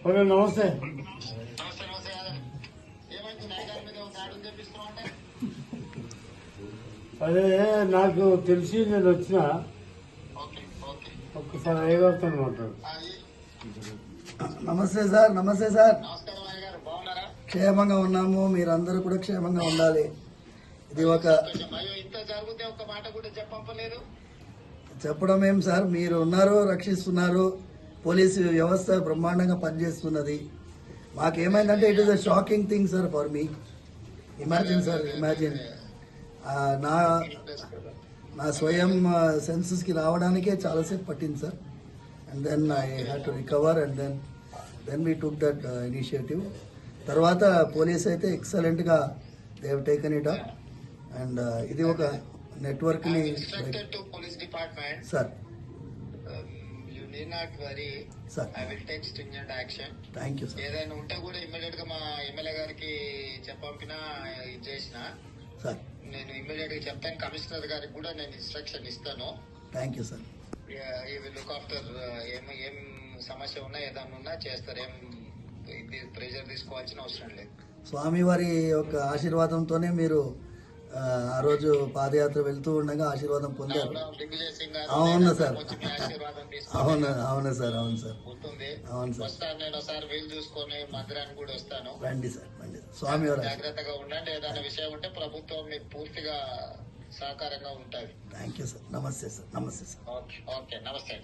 Okay నమస్తే. అదే నాకు తెలిసి నేను వచ్చిన ఒక్కసారి అయ్యగారితో మాట్లాడు. నమస్తే సార్. నమస్తే సార్. క్షేమంగా ఉన్నాము, మీరందరూ కూడా క్షేమంగా ఉండాలి. ఇది ఒక చెప్పడం ఏం సార్, మీరు ఉన్నారు, రక్షిస్తున్నారు, పోలీసు వ్యవస్థ బ్రహ్మాండంగా పనిచేస్తున్నది. మాకేమైందంటే it is a shocking thing sir for me. Imagine sir, imagine నా స్వయం సెన్సెస్కి రావడానికే చాలాసేపు పట్టింది sir. And then I had to recover and then we took that initiative. తర్వాత పోలీస్ అయితే ఎక్సలెంట్గా they have taken it up. And ఇది ఒక నెట్వర్క్ని సార్. Thank you sir. ఏదైనా ఉంటే కూడా ఇమ్మీడియట్ గా మా ఎమ్మెల్యే గారికి చెప్పంపినా ఇది చేసిన సార్. నేను ఇమ్మీడియట్ గా చెప్తాను. కమిషనర్ గారికి కూడా నేను ఇన్స్ట్రక్షన్ ఇస్తాను. Thank you sir. ఈ విల్ లుక్ ఆఫ్టర్ ఏం సమస్య ఉన్నా ఏదన్నా ఉన్నా చేస్తారు. ఏం ప్రెషర్ తీసుకోవాల్సిన అవసరం లేదు. స్వామివారి యొక్క ఆశీర్వాదంతోనే మీరు ఆ రోజు పాదయాత్ర వెళ్తూ ఉండగా ఆశీర్వాదం పొందారు. అవును సార్, అవును అవును సార్, అవును సార్, అవును సార్. నేను ఒకసారి వీలు చూసుకొని మందిరానికి కూడా వస్తాను. రండి సార్, రండి. స్వామివారు జాగ్రత్తగా ఉండండి. ఏదైనా విషయం ఉంటే ప్రభుత్వం మీకు పూర్తిగా సహకారంగా ఉంటుంది. Thank you sir. నమస్తే సార్. నమస్తే సార్. ఓకే, నమస్తే.